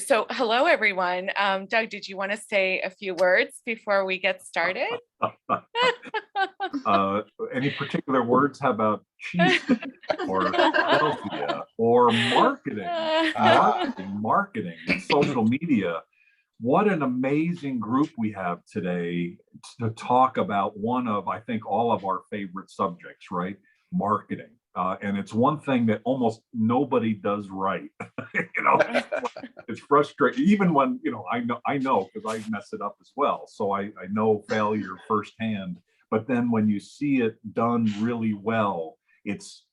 So hello, everyone. Doug, did you want to say a few words before we get started? Any particular words? How about cheese or Philadelphia or marketing, social media? What an amazing group we have today to talk about one of, I think, all of our favorite subjects, right? Marketing. And it's one thing that almost nobody does right. It's frustrating, even when, I know because I mess it up as well. So I know failure firsthand. But then when you see it done really well, it's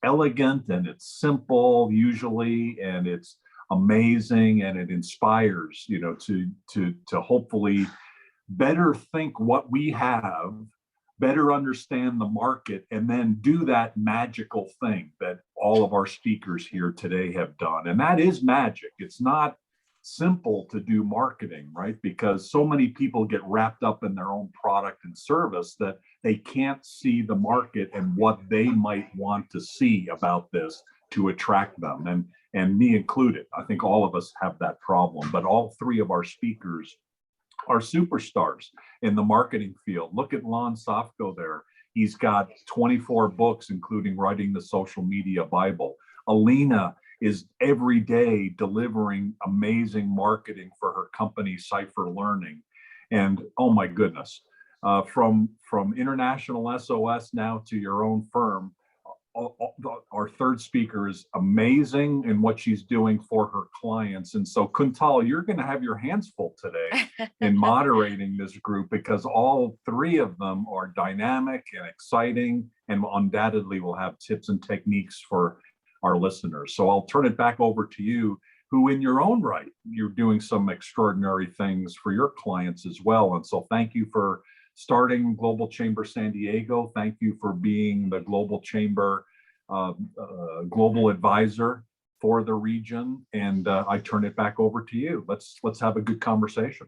elegant and it's simple usually, and it's amazing, and it inspires, to hopefully better think what we have, better understand the market, and then do that magical thing that all of our speakers here today have done. And that is magic. It's not simple to do marketing, right? Because so many people get wrapped up in their own product and service that they can't see the market and what they might want to see about this to attract them. And me included, I think all of us have that problem. But all three of our speakers are superstars in the marketing field. Look at Lon Safko there. He's got 24 books, including writing the Social Media Bible. Alina is every day delivering amazing marketing for her company, CYPHER Learning. And oh my goodness, from International SOS now to your own firm, our third speaker is amazing in what she's doing for her clients. And so Kuntal, you're going to have your hands full today in moderating this group, because all three of them are dynamic and exciting, and undoubtedly will have tips and techniques for our listeners. So I'll turn it back over to you, who in your own right, you're doing some extraordinary things for your clients as well. And so thank you for starting Global Chamber San Diego. Thank you for being the Global Chamber global advisor for the region. And I turn it back over to you. Let's have a good conversation.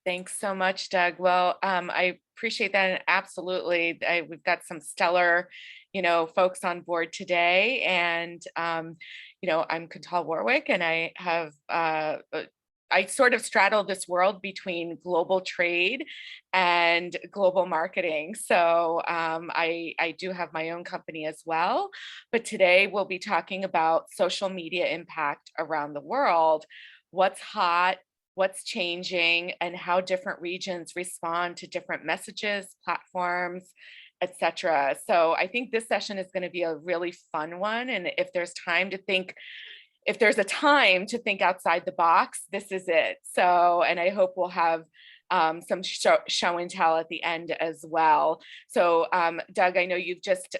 Thanks so much, Doug. Well, I appreciate that. And absolutely, we've got some stellar, folks on board today. And, I'm Kuntal Warwick, and I have I sort of straddle this world between global trade and global marketing. So I do have my own company as well. But today we'll be talking about social media impact around the world, what's hot, what's changing, and how different regions respond to different messages, platforms, etc. So I think this session is going to be a really fun one. And if there's a time to think outside the box, this is it. So, and I hope we'll have some show and tell at the end as well. So, Doug, I know you've just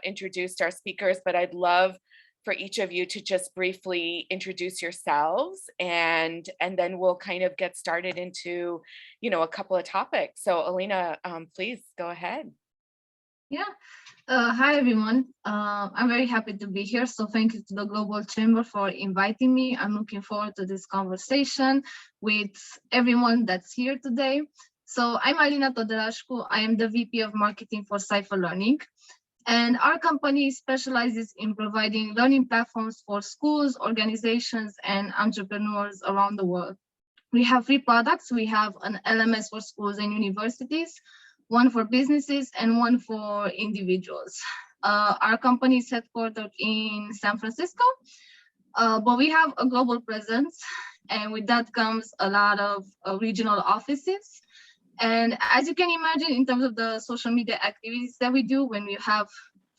introduced our speakers, but I'd love for each of you to just briefly introduce yourselves, and then we'll kind of get started into, a couple of topics. So, Alina, please go ahead. Yeah. Hi, everyone. I'm very happy to be here. So thank you to the Global Chamber for inviting me. I'm looking forward to this conversation with everyone that's here today. So I'm Alina Toderascu. I am the VP of Marketing for CYPHER Learning. And our company specializes in providing learning platforms for schools, organizations, and entrepreneurs around the world. We have 3 products. We have an LMS for schools and universities, one for businesses, and one for individuals. Our company is headquartered in San Francisco, but we have a global presence, and with that comes a lot of regional offices. And as you can imagine, in terms of the social media activities that we do, when we have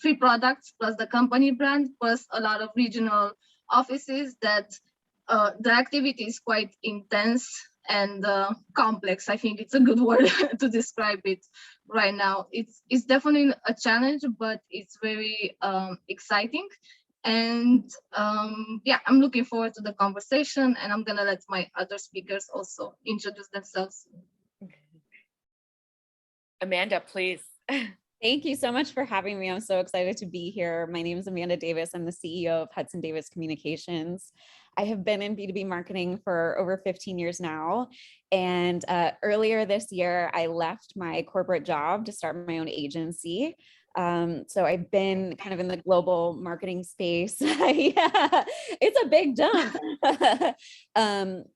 3 products plus the company brand plus a lot of regional offices, that the activity is quite intense and complex. I think it's a good word to describe it right now. It's definitely a challenge, but it's very exciting. And yeah, I'm looking forward to the conversation, and I'm gonna let my other speakers also introduce themselves. Amanda, please. Thank you so much for having me. I'm so excited to be here. My name is Amanda Davis. I'm the CEO of Hudson Davis Communications. I have been in B2B marketing for over 15 years now. And earlier this year, I left my corporate job to start my own agency. So I've been kind of in the global marketing space. Yeah, it's a big jump.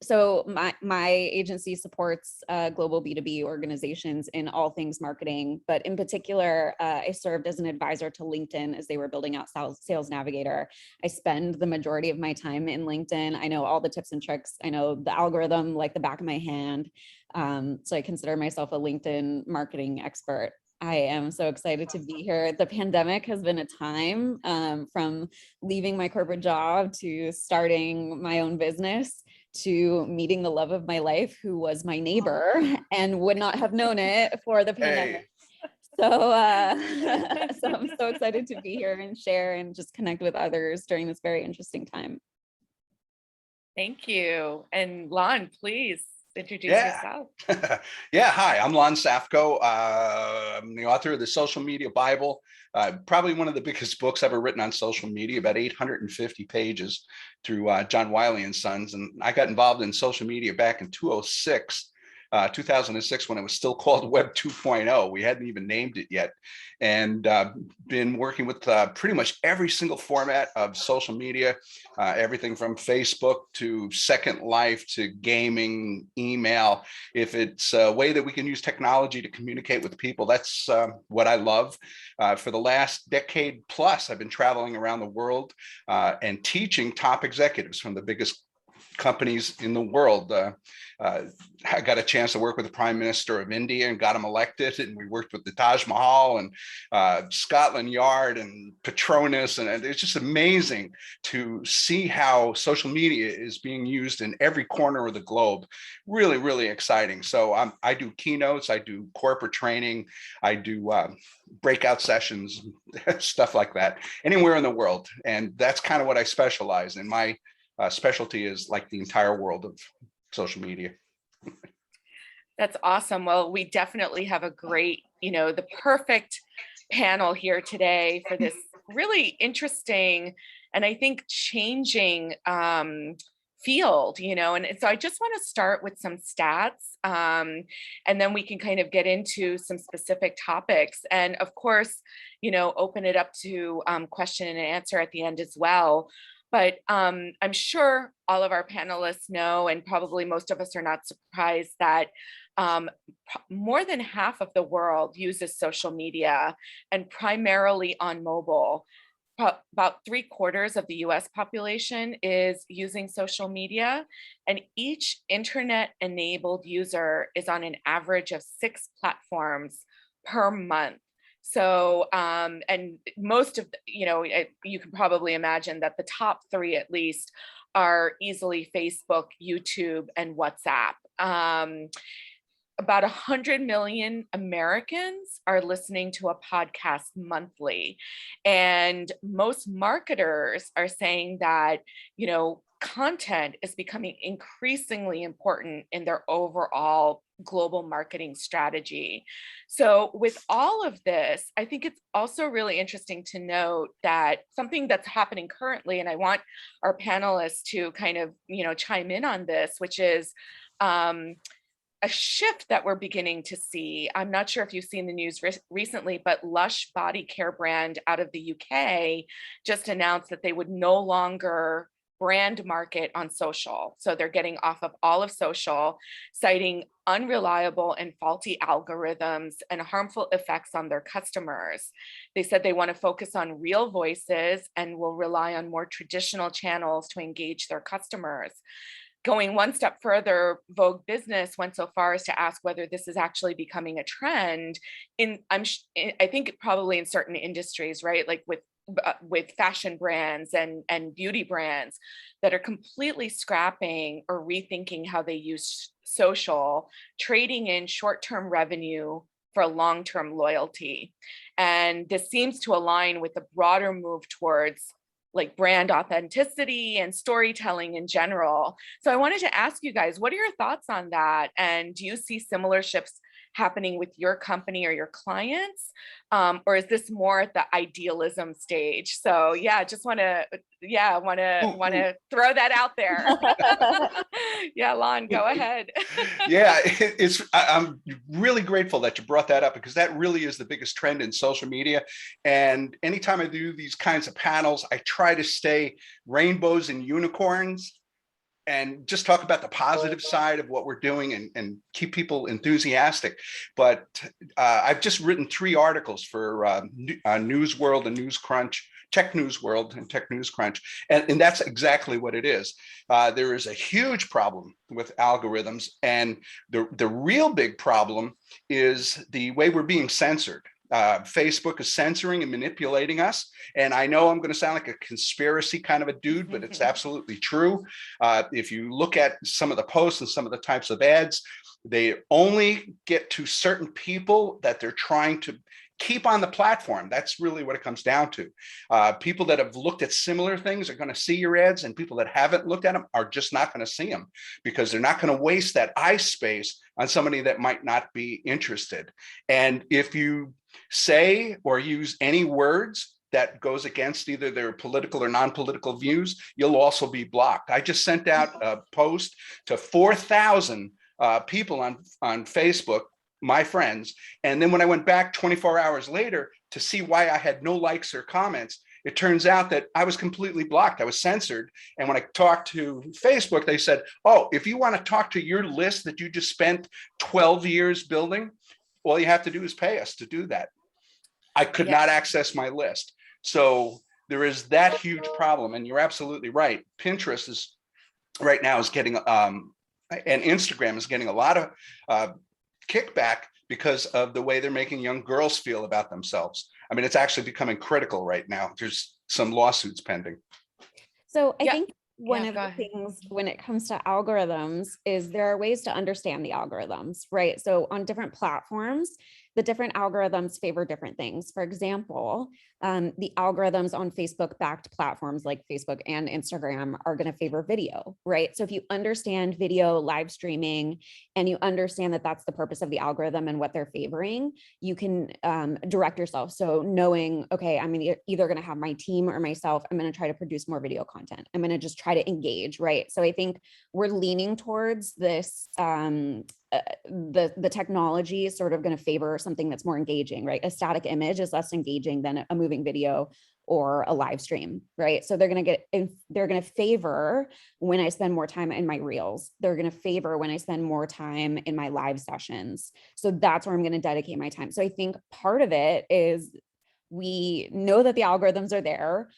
So my agency supports global B2B organizations in all things marketing, but in particular, I served as an advisor to LinkedIn as they were building out Sales Navigator. I spend the majority of my time in LinkedIn. I know all the tips and tricks. I know the algorithm like the back of my hand. So I consider myself a LinkedIn marketing expert. I am so excited to be here. The pandemic has been a time from leaving my corporate job to starting my own business to meeting the love of my life, who was my neighbor and would not have known it for the pandemic. So, so I'm so excited to be here and share and just connect with others during this very interesting time. Thank you. And Lon, please introduce yourself. Yeah, hi, I'm Lon Safko. I'm the author of the Social Media Bible, probably one of the biggest books ever written on social media, about 850 pages through John Wiley and Sons. And I got involved in social media back in 2006, when it was still called Web 2.0. We hadn't even named it yet. And been working with pretty much every single format of social media, everything from Facebook to Second Life to gaming, email. If it's a way that we can use technology to communicate with people, that's what I love. For the last decade plus, I've been traveling around the world and teaching top executives from the biggest companies in the world. I got a chance to work with the Prime Minister of India and got him elected, and we worked with the Taj Mahal and Scotland Yard and Petronas, and it's just amazing to see how social media is being used in every corner of the globe. Really, really exciting. So I do keynotes, I do corporate training, I do breakout sessions, stuff like that, anywhere in the world. And that's kind of what I specialize in. My specialty is like the entire world of social media. That's awesome. Well, we definitely have a great, the perfect panel here today for this really interesting and I think changing field, and so I just want to start with some stats, and then we can kind of get into some specific topics, and of course, open it up to question and answer at the end as well. But I'm sure all of our panelists know, and probably most of us are not surprised, that more than half of the world uses social media, and primarily on mobile. About 3/4 of the US population is using social media, and each internet-enabled user is on an average of 6 platforms per month. So, and most of, you can probably imagine that the top 3 at least are easily Facebook, YouTube, and WhatsApp. About 100 million Americans are listening to a podcast monthly. And most marketers are saying that, content is becoming increasingly important in their overall global marketing strategy. So with all of this, I think it's also really interesting to note that something that's happening currently, and I want our panelists to kind of, chime in on this, which is a shift that we're beginning to see. I'm not sure if you've seen the news recently, but Lush body care brand out of the UK just announced that they would no longer brand market on social. So they're getting off of all of social, citing unreliable and faulty algorithms and harmful effects on their customers. They said they want to focus on real voices and will rely on more traditional channels to engage their customers. Going one step further, Vogue Business went so far as to ask whether this is actually becoming a trend I think probably in certain industries, right? Like with fashion brands and beauty brands that are completely scrapping or rethinking how they use social, trading in short-term revenue for long-term loyalty. And this seems to align with the broader move towards like brand authenticity and storytelling in general. So I wanted to ask you guys, what are your thoughts on that? And do you see similar shifts happening with your company or your clients? Or is this more at the idealism stage? So yeah, just want to throw that out there. Yeah, Lon, go ahead. Yeah, I'm really grateful that you brought that up, because that really is the biggest trend in social media. And anytime I do these kinds of panels, I try to stay rainbows and unicorns and just talk about the positive side of what we're doing and keep people enthusiastic. But I've just written 3 articles for News World and News Crunch, Tech News World and Tech News Crunch. And that's exactly what it is. There is a huge problem with algorithms. And the real big problem is the way we're being censored. Facebook is censoring and manipulating us. And I know I'm going to sound like a conspiracy kind of a dude, but it's absolutely true. If you look at some of the posts and some of the types of ads, they only get to certain people that they're trying to keep on the platform. That's really what it comes down to. People that have looked at similar things are going to see your ads, and people that haven't looked at them are just not going to see them, because they're not going to waste that eye space on somebody that might not be interested. And if you say or use any words that goes against either their political or non-political views, you'll also be blocked. I just sent out a post to 4,000 people on Facebook, my friends. And then when I went back 24 hours later to see why I had no likes or comments, it turns out that I was completely blocked. I was censored. And when I talked to Facebook, they said, oh, if you want to talk to your list that you just spent 12 years building, all you have to do is pay us to do that. I could not access my list. So there is that huge problem. And you're absolutely right. Pinterest is right now is getting, and Instagram is getting a lot of kickback because of the way they're making young girls feel about themselves. I mean, it's actually becoming critical right now. There's some lawsuits pending. So I think one of the things when it comes to algorithms is there are ways to understand the algorithms, right? So on different platforms, the different algorithms favor different things. For example, the algorithms on Facebook-backed platforms like Facebook and Instagram are going to favor video, right? So if you understand video live streaming and you understand that that's the purpose of the algorithm and what they're favoring, you can direct yourself. So knowing, okay, I'm either going to have my team or myself, I'm going to try to produce more video content. I'm going to just try to engage, right? So I think we're leaning towards this, the technology is sort of going to favor something that's more engaging, right? A static image is less engaging than a moving video or a live stream, right? So they're going to favor when I spend more time in my reels. They're going to favor when I spend more time in my live sessions. So that's where I'm going to dedicate my time. So I think part of it is we know that the algorithms are there,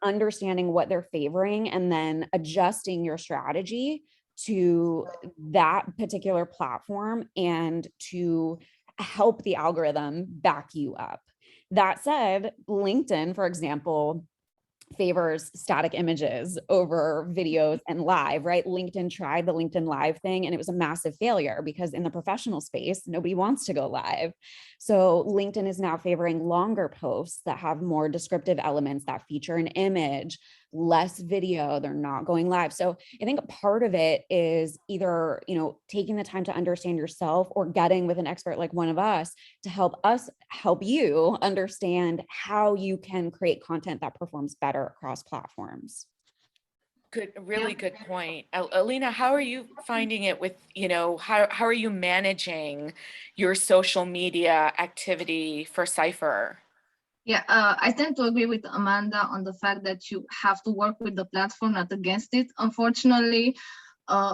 understanding what they're favoring, and then adjusting your strategy to that particular platform and to help the algorithm back you up. That said, LinkedIn, for example, favors static images over videos and live, right? LinkedIn tried the LinkedIn Live thing and it was a massive failure because in the professional space, nobody wants to go live. So LinkedIn is now favoring longer posts that have more descriptive elements that feature an image, less video, they're not going live. So I think part of it is either, taking the time to understand yourself or getting with an expert like one of us to help you understand how you can create content that performs better across platforms. Good, really good point. Alina, how are you finding it with, how are you managing your social media activity for CYPHER? Yeah, I tend to agree with Amanda on the fact that you have to work with the platform, not against it. Unfortunately,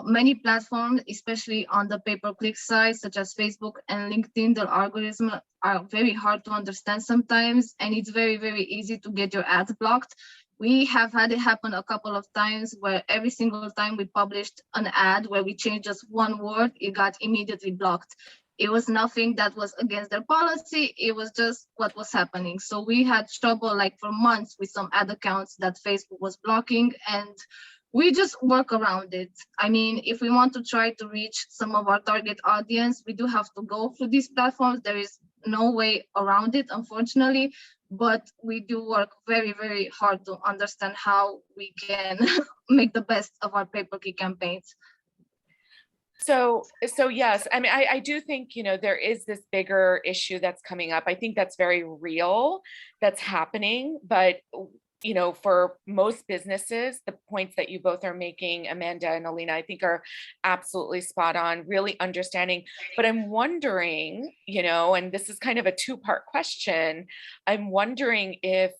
many platforms, especially on the pay-per-click side, such as Facebook and LinkedIn, their algorithms are very hard to understand sometimes, and it's very, very easy to get your ads blocked. We have had it happen a couple of times where every single time we published an ad where we changed just one word, it got immediately blocked. It was nothing that was against their policy. It was just what was happening. So we had trouble for months with some ad accounts that Facebook was blocking, and we just work around it. I mean, if we want to try to reach some of our target audience, we do have to go through these platforms. There is no way around it, unfortunately, but we do work very, very hard to understand how we can make the best of our pay-per-click campaigns. So yes, I mean, I do think, there is this bigger issue that's coming up. I think that's very real, that's happening, but for most businesses, the points that you both are making, Amanda and Alina, I think are absolutely spot on, really understanding. But I'm wondering, and this is kind of a two-part question. I'm wondering if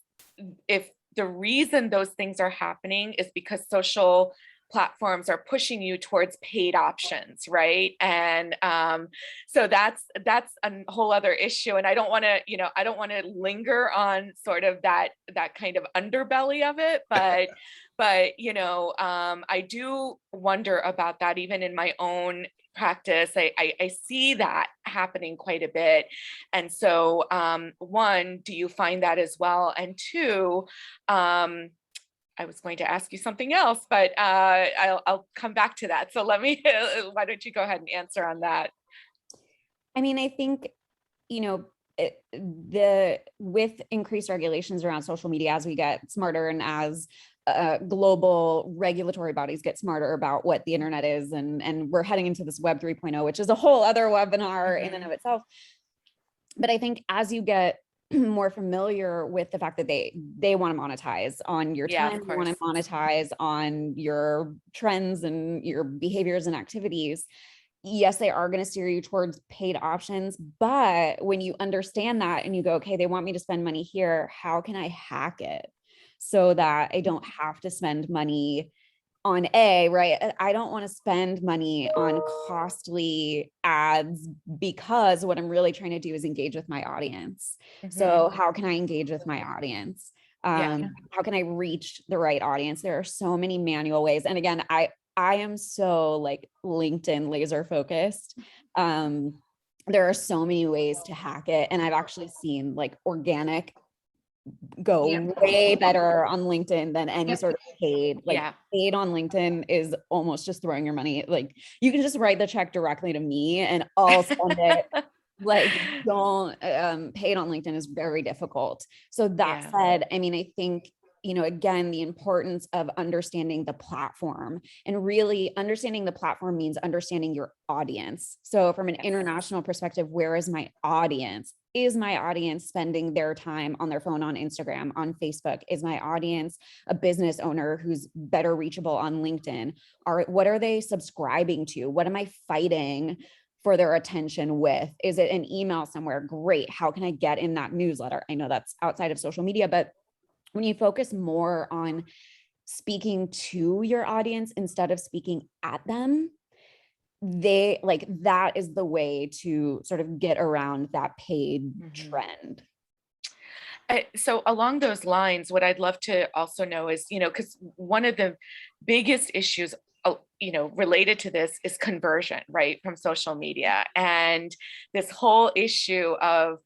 the reason those things are happening is because social platforms are pushing you towards paid options, right? And so that's a whole other issue. And I don't want to linger on sort of that kind of underbelly of it, but I do wonder about that even in my own practice. I see that happening quite a bit. And so one, do you find that as well? And two, I was going to ask you something else, but I'll come back to that. So why don't you go ahead and answer on that? I mean, I think, with increased regulations around social media, as we get smarter and as global regulatory bodies get smarter about what the internet is, and we're heading into this Web 3.0, which is a whole other webinar in and of itself. But I think as you get more familiar with the fact that they want to monetize on your time, they want to monetize on your trends and your behaviors and activities. Yes, they are going to steer you towards paid options, but when you understand that and you go, okay, they want me to spend money here, how can I hack it so that I don't have to spend money on right? I don't want to spend money on costly ads because what I'm really trying to do is engage with my audience. So how can I engage with my audience? How can I reach the right audience? There are so many manual ways. And again, I am so like LinkedIn laser focused. There are so many ways to hack it. And I've actually seen like organic go way better on LinkedIn than any sort of paid. Paid on LinkedIn is almost just throwing your money. Like you can just write the check directly to me and I'll send it. Like don't paid on LinkedIn is very difficult. So that said, I mean, I think, again, the importance of understanding the platform, and really understanding the platform means understanding your audience. So from an international perspective, where is my audience? Is my audience spending their time on their phone, on Instagram, on Facebook? Is my audience a business owner who's better reachable on LinkedIn? What are they subscribing to? What am I fighting for their attention with? Is it an email somewhere? Great. How can I get in that newsletter? I know that's outside of social media, but when you focus more on speaking to your audience instead of speaking at them, that is the way to sort of get around that paid trend. So along those lines, what I'd love to also know is, because one of the biggest issues, related to this is conversion, right, from social media. And this whole issue of,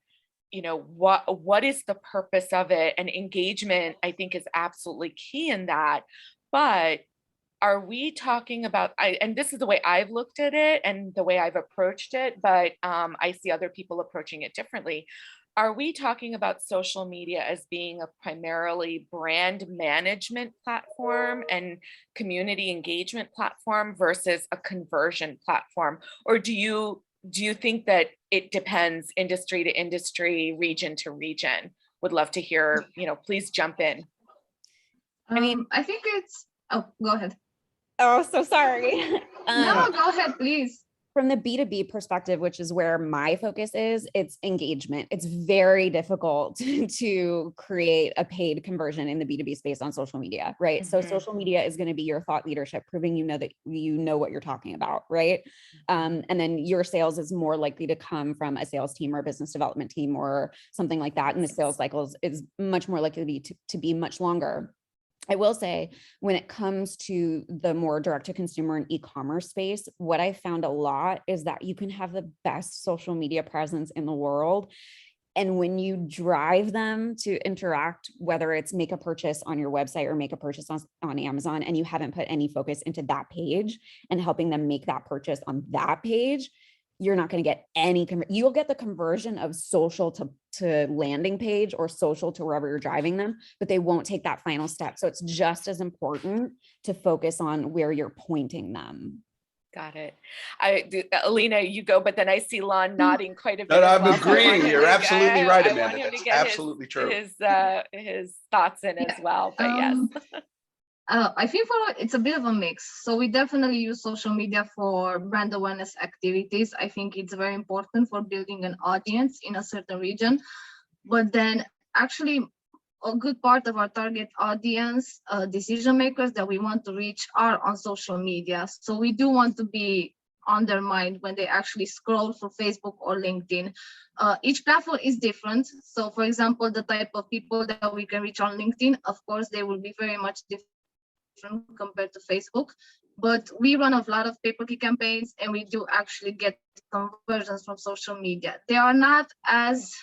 what is the purpose of it? And engagement, I think, is absolutely key in that. But are we talking about, and this is the way I've looked at it and the way I've approached it, but I see other people approaching it differently. Are we talking about social media as being a primarily brand management platform and community engagement platform versus a conversion platform? Or do you think that it depends industry to industry, region to region? Would love to hear, please jump in. I mean, I think it's, go ahead. Oh, so sorry. No, go ahead, please. From the B2B perspective, which is where my focus is, it's engagement. It's very difficult to create a paid conversion in the B2B space on social media, right? So social media is going to be your thought leadership, proving that you know what you're talking about, right? And then your sales is more likely to come from a sales team or a business development team or something like that. And the sales cycles is much more likely to be much longer. I will say, when it comes to the more direct to consumer and e-commerce space, what I found a lot is that you can have the best social media presence in the world. And when you drive them to interact, whether it's make a purchase on your website or make a purchase on Amazon, and you haven't put any focus into that page and helping them make that purchase on that page, you're not going to get any, you'll get the conversion of social to landing page or social to wherever you're driving them, but they won't take that final step. So it's just as important to focus on where you're pointing them. Got it. Alina, you go, but then I see Lon nodding quite a bit. No, as I'm well, so I agreeing. want You're him to absolutely right, I want Amanda. him to That's get absolutely true. his thoughts in as well. But yes. I think it's a bit of a mix. So we definitely use social media for brand awareness activities. I think it's very important for building an audience in a certain region. But then actually a good part of our target audience, decision makers that we want to reach, are on social media. So we do want to be on their mind when they actually scroll through Facebook or LinkedIn. Each platform is different. So for example, the type of people that we can reach on LinkedIn, of course, they will be very much different compared to Facebook. But we run a lot of pay-per-click campaigns, and we do actually get conversions from social media. They are not as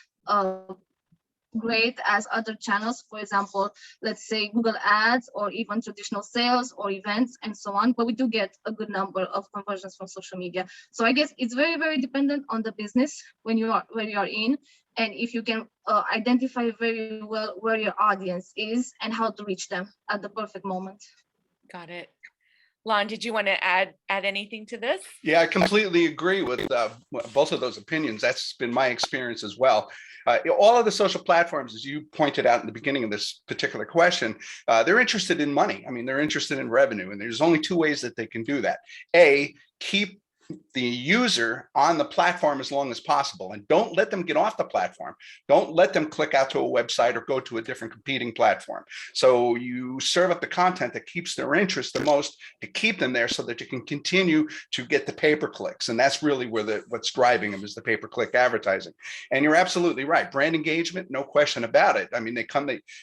great as other channels, for example, let's say Google Ads or even traditional sales or events and so on, but we do get a good number of conversions from social media. So I guess it's very, very dependent on the business when you are where you are in, and if you can identify very well where your audience is and how to reach them at the perfect moment. Got it. Lon, did you want to add anything to this? Yeah, I completely agree with both of those opinions. That's been my experience as well. All of the social platforms, as you pointed out in the beginning of this particular question, they're interested in money. I mean, they're interested in revenue, and there's only two ways that they can do that. A, keep the user on the platform as long as possible, and don't let them get off the platform. Don't let them click out to a website or go to a different competing platform. So you serve up the content that keeps their interest the most to keep them there, so that you can continue to get the pay-per-clicks. And that's really where what's driving them is the pay-per-click advertising. And you're absolutely right. Brand engagement, no question about it. I mean,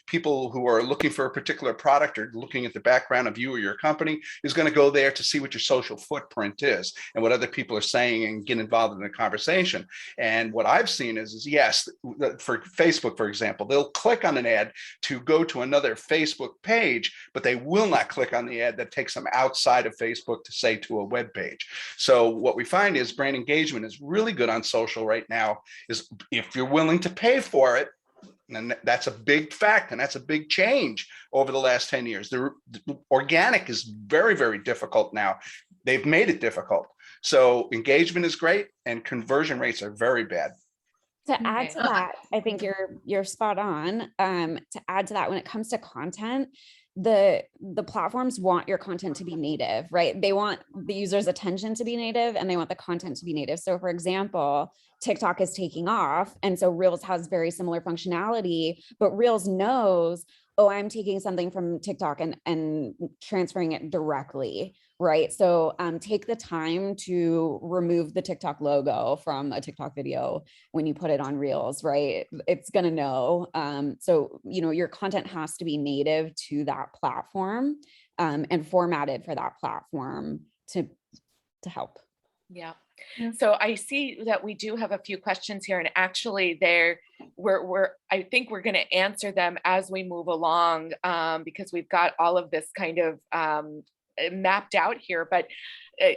people who are looking for a particular product or looking at the background of you or your company is going to go there to see what your social footprint is and what other people are saying and get involved in the conversation. And what I've seen is yes, for Facebook, for example, they'll click on an ad to go to another Facebook page, but they will not click on the ad that takes them outside of Facebook to say to a web page. So what we find is brand engagement is really good on social right now, is if you're willing to pay for it. And that's a big fact, and that's a big change over the last 10 years. The organic is very, very difficult now. They've made it difficult. So engagement is great, and conversion rates are very bad. To add to that, I think you're spot on. To add to that, when it comes to content, the platforms want your content to be native, right? They want the user's attention to be native, and they want the content to be native. So for example, TikTok is taking off, and so Reels has very similar functionality, but Reels knows, oh, I'm taking something from TikTok and transferring it directly, right? So take the time to remove the TikTok logo from a TikTok video when you put it on Reels, right? It's gonna know. So, your content has to be native to that platform and formatted for that platform to help. Yeah. So I see that we do have a few questions here, and actually I think we're going to answer them as we move along, because we've got all of this kind of mapped out here. But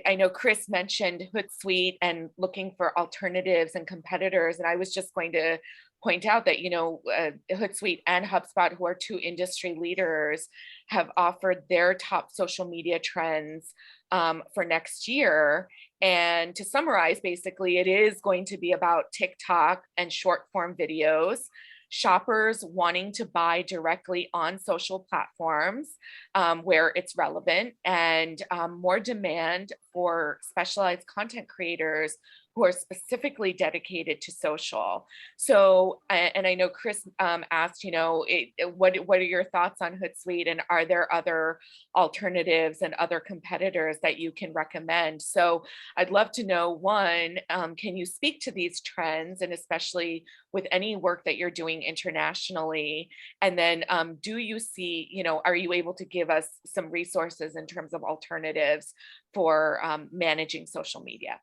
I know Chris mentioned Hootsuite and looking for alternatives and competitors, and I was just going to point out that Hootsuite and HubSpot, who are two industry leaders, have offered their top social media trends for next year. And to summarize, basically, it is going to be about TikTok and short form videos, shoppers wanting to buy directly on social platforms where it's relevant, and more demand for specialized content creators who are specifically dedicated to social. So, and I know Chris asked, what are your thoughts on Hootsuite, and are there other alternatives and other competitors that you can recommend? So I'd love to know, one, can you speak to these trends, and especially with any work that you're doing internationally? And then do you see, are you able to give us some resources in terms of alternatives for managing social media?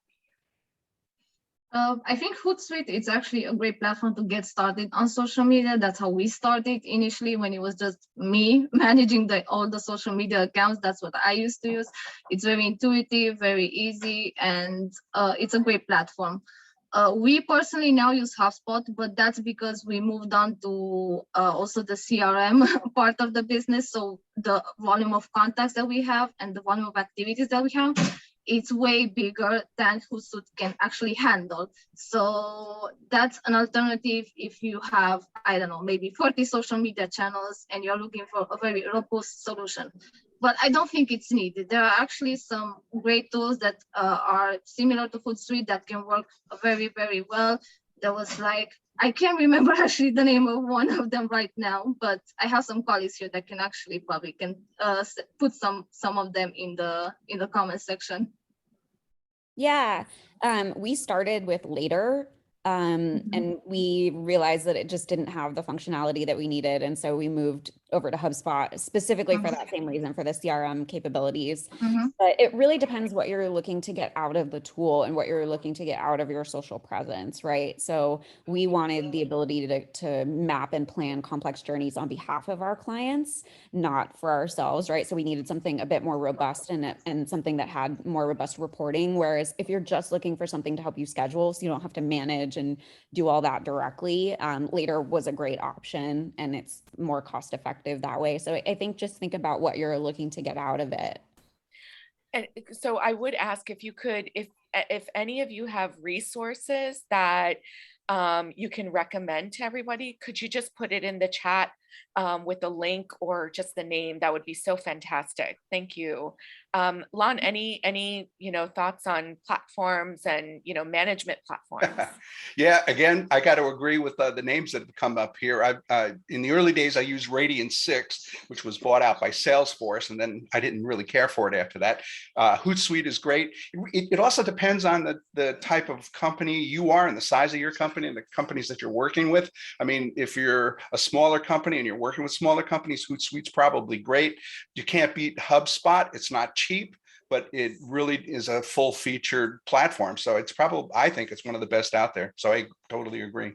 I think Hootsuite is actually a great platform to get started on social media. That's how we started initially, when it was just me managing all the social media accounts. That's what I used to use. It's very intuitive, very easy, and it's a great platform. We personally now use HubSpot, but that's because we moved on to also the CRM part of the business. So the volume of contacts that we have and the volume of activities that we have it's way bigger than Hootsuite can actually handle. So that's an alternative if you have, I don't know, maybe 40 social media channels and you're looking for a very robust solution. But I don't think it's needed. There are actually some great tools that are similar to Hootsuite that can work very, very well. There was like, I can't remember actually the name of one of them right now, but I have some colleagues here that can actually probably can put some of them in the comment section. Yeah, we started with Later, and we realized that it just didn't have the functionality that we needed. And so we moved over to HubSpot specifically for that same reason, for the CRM capabilities. But it really depends what you're looking to get out of the tool and what you're looking to get out of your social presence, right? So we wanted the ability to map and plan complex journeys on behalf of our clients, not for ourselves, right? So we needed something a bit more robust and something that had more robust reporting. Whereas if you're just looking for something to help you schedule, so you don't have to manage and do all that directly, Later was a great option, and it's more cost effective that way. So I think just think about what you're looking to get out of it. And so I would ask if you could, if any of you have resources that you can recommend to everybody, could you just put it in the chat with a link or just the name? That would be so fantastic. Thank you. Lon, any thoughts on platforms and management platforms? Yeah, again, I got to agree with the names that have come up here. In the early days, I used Radian 6, which was bought out by Salesforce, and then I didn't really care for it after that. Hootsuite is great. It also depends on the type of company you are and the size of your company and the companies that you're working with. I mean, if you're a smaller company and you're working with smaller companies, Hootsuite's probably great. You can't beat HubSpot. It's not cheap, but it really is a full-featured platform. So it's probably, I think it's one of the best out there. So I totally agree.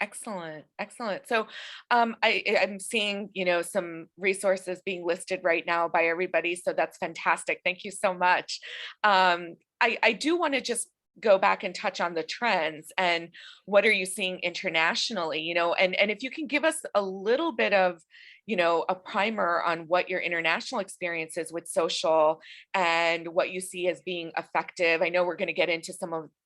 Excellent, excellent. So I'm seeing, some resources being listed right now by everybody. So that's fantastic. Thank you so much. I do want to just go back and touch on the trends and what are you seeing internationally, and if you can give us a little bit of, a primer on what your international experience is with social and what you see as being effective. I know we're going to get into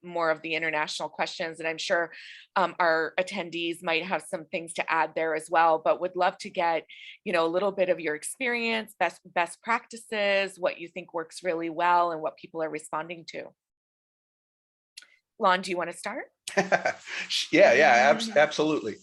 more of the international questions, and I'm sure our attendees might have some things to add there as well, but would love to get, a little bit of your experience, best practices, what you think works really well and what people are responding to. Lon, do you want to start? Yeah, absolutely.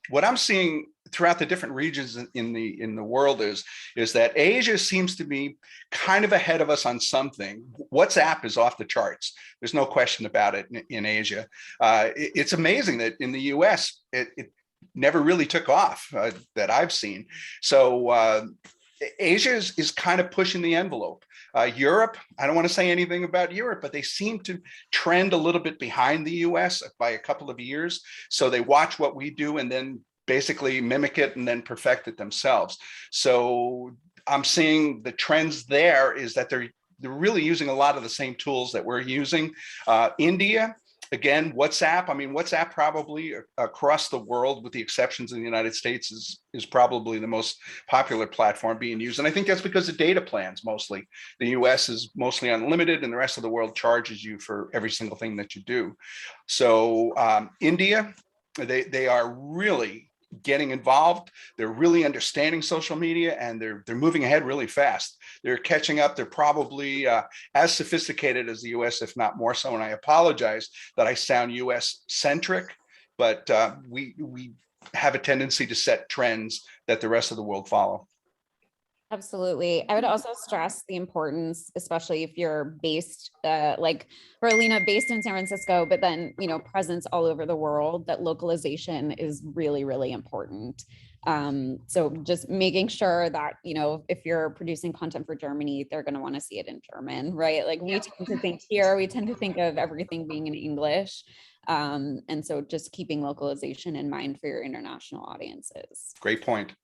What I'm seeing throughout the different regions in the world is that Asia seems to be kind of ahead of us on something. WhatsApp is off the charts. There's no question about it in Asia. It's amazing that in the US, it never really took off that I've seen. So Asia is kind of pushing the envelope. Europe, I don't want to say anything about Europe, but they seem to trend a little bit behind the US by a couple of years. So they watch what we do and then basically mimic it and then perfect it themselves. So I'm seeing the trends there is that they're really using a lot of the same tools that we're using. India, again, WhatsApp. I mean, WhatsApp probably across the world, with the exceptions in the United States, is probably the most popular platform being used. And I think that's because of data plans mostly. The US is mostly unlimited and the rest of the world charges you for every single thing that you do. So India, they are really getting involved. They're really understanding social media, and they're moving ahead really fast. They're catching up. They're probably as sophisticated as the US, if not more so. And I apologize that I sound US centric, but we have a tendency to set trends that the rest of the world follow. Absolutely. I would also stress the importance, especially if you're based, like for Alina, based in San Francisco, but then, presence all over the world, that localization is really, really important. So just making sure that, if you're producing content for Germany, they're going to want to see it in German, right? Like we tend to think here, we tend to think of everything being in English. And so just keeping localization in mind for your international audiences. Great point.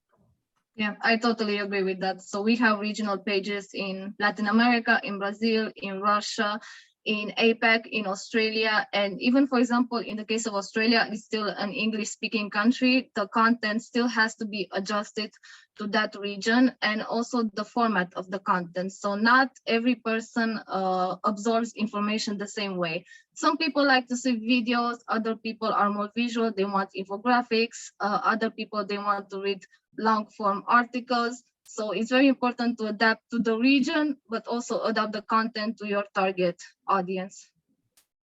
Yeah, I totally agree with that. So we have regional pages in Latin America, in Brazil, in Russia, in APAC, in Australia, and even, for example, in the case of Australia, it's still an English-speaking country. The content still has to be adjusted to that region, and also the format of the content. So not every person absorbs information the same way. Some people like to see videos, other people are more visual, they want infographics, other people, they want to read long-form articles. So it's very important to adapt to the region, but also adapt the content to your target audience.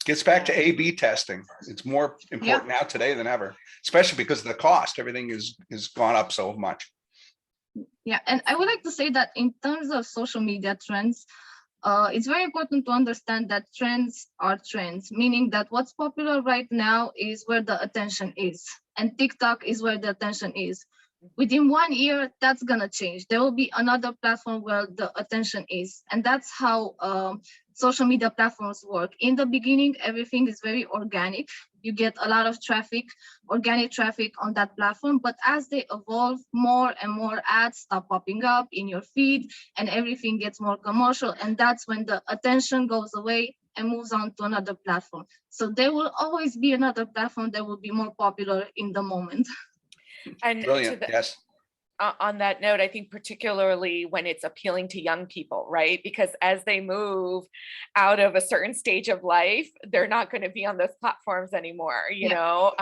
Gets back to A/B testing. It's more important now today than ever, especially because of the cost. Everything is gone up so much. Yeah, and I would like to say that in terms of social media trends, it's very important to understand that trends are trends, meaning that what's popular right now is where the attention is, and TikTok is where the attention is. Within 1 year, that's gonna change. There will be another platform where the attention is, and that's how social media platforms work. In the beginning, everything is very organic. You get a lot of traffic, organic traffic on that platform, but as they evolve, more and more ads start popping up in your feed, and everything gets more commercial, and that's when the attention goes away and moves on to another platform. So there will always be another platform that will be more popular in the moment. And Brilliant. Yes. On that note, I think particularly when it's appealing to young people, right? Because as they move out of a certain stage of life, they're not going to be on those platforms anymore, you know,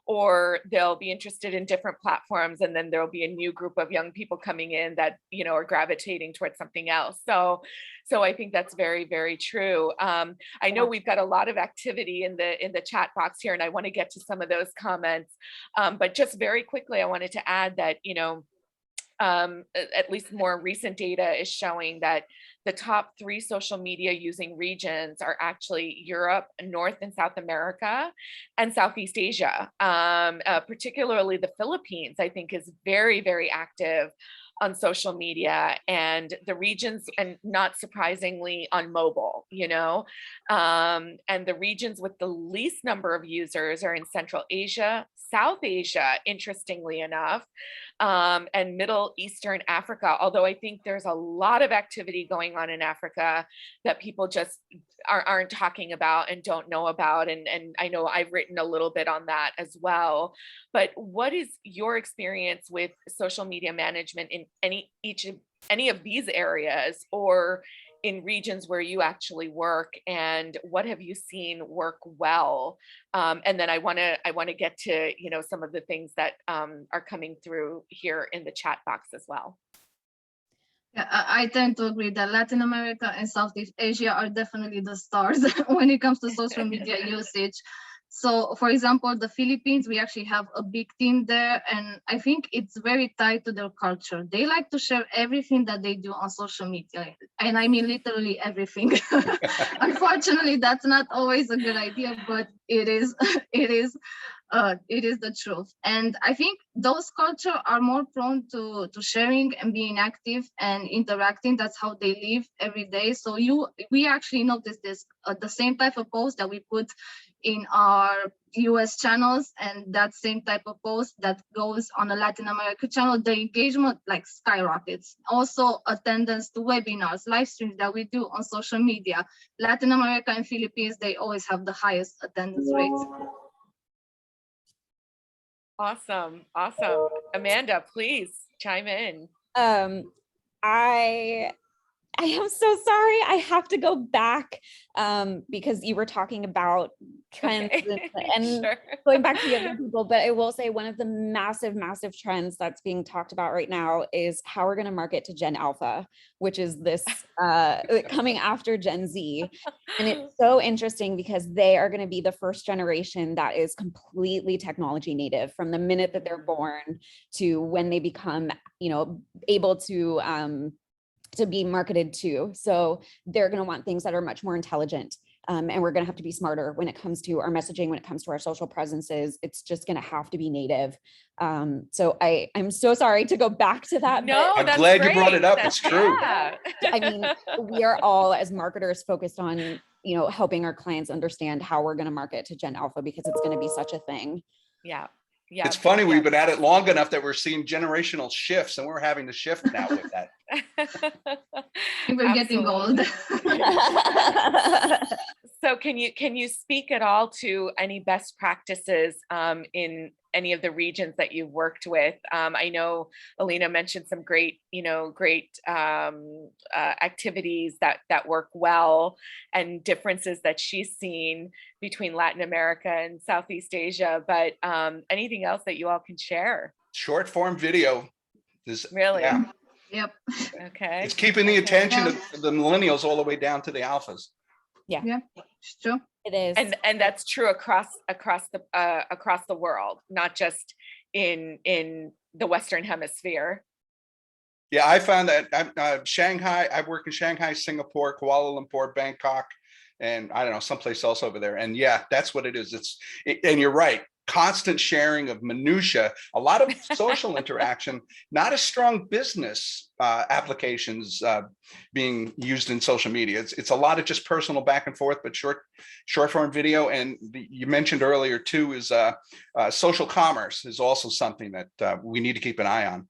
or they'll be interested in different platforms, and then there'll be a new group of young people coming in that, you know, are gravitating towards something else. So I think that's very, very true. I know we've got a lot of activity in the chat box here, and I want to get to some of those comments. But just very quickly, I wanted to add that, you know, at least more recent data is showing that the top 3 social media using regions are actually Europe, North and South America, and Southeast Asia. Particularly the Philippines, I think, is very, very active on social media, and the regions, and not surprisingly on mobile, you know, and the regions with the least number of users are in Central Asia, South Asia, interestingly enough, and Middle Eastern Africa, although I think there's a lot of activity going on in Africa that people just aren't talking about and don't know about. And I know I've written a little bit on that as well. But what is your experience with social media management in any of these areas, or in regions where you actually work, and what have you seen work well? And then I want to get to, you know, some of the things that are coming through here in the chat box as well. Yeah, I tend to agree that Latin America and Southeast Asia are definitely the stars when it comes to social media usage. So, for example, the Philippines, we actually have a big team there, and I think it's very tied to their culture. They like to share everything that they do on social media, and I mean literally everything. Unfortunately, that's not always a good idea, but it is the truth. And I think those cultures are more prone to sharing and being active and interacting. That's how they live every day. So we actually notice this, the same type of post that we put in our US channels, and that same type of post that goes on a Latin America channel, the engagement like skyrockets. Also attendance to webinars, live streams that we do on social media. Latin America and Philippines, they always have the highest attendance rates. Awesome. Amanda, please chime in. I am so sorry. I have to go back because you were talking about trends and Sure. going back to the other people. But I will say one of the massive trends that's being talked about right now is how we're going to market to Gen Alpha, which is this coming after Gen Z. And it's so interesting because they are going to be the first generation that is completely technology native from the minute that they're born to when they become, you know, able to be marketed to. So they're going to want things that are much more intelligent. And we're going to have to be smarter when it comes to our messaging, when it comes to our social presences. It's just going to have to be native. So I'm so sorry to go back to that. No, I'm that's glad great. you brought it up. That's, It's true. Yeah. I mean, we are all as marketers focused on, you know, helping our clients understand how we're going to market to Gen Alpha because it's going to be such a thing. Yeah. Yeah. It's funny, we've been at it long enough that we're seeing generational shifts, and we're having to shift now with that. We're getting old. So can you speak at all to any best practices in any of the regions that you've worked with? I know Alina mentioned some great activities that work well, and differences that she's seen between Latin America and Southeast Asia, but anything else that you all can share? Short form video is Really? yeah, Yep. Okay. it's keeping the attention of the millennials all the way down to the alphas. Yeah, it's true. It is. And that's true across the world, not just in the Western Hemisphere. Yeah, I found that Shanghai, I've worked in Shanghai, Singapore, Kuala Lumpur, Bangkok, and I don't know, someplace else over there. And yeah, that's what it is. And you're right. Constant sharing of minutia, a lot of social interaction, not as strong business applications being used in social media. It's a lot of just personal back and forth, but short form video. And you mentioned earlier too is social commerce is also something that we need to keep an eye on.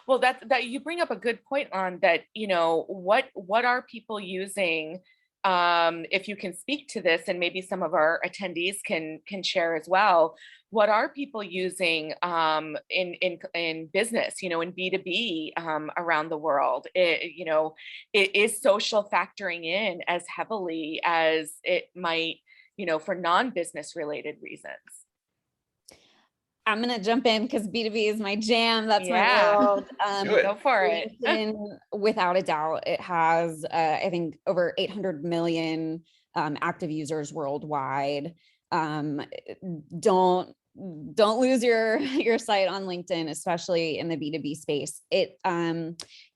Well, that you bring up a good point on that. What are people using? If you can speak to this, and maybe some of our attendees can share as well, what are people using in business, in B2B around the world? Is social factoring in as heavily as it might, for non-business related reasons? I'm going to jump in because B2B is my jam. That's Yeah. my world. Go for it. LinkedIn, without a doubt, it has, I think, over 800 million active users worldwide. Don't lose your sight on LinkedIn, especially in the B2B space. Is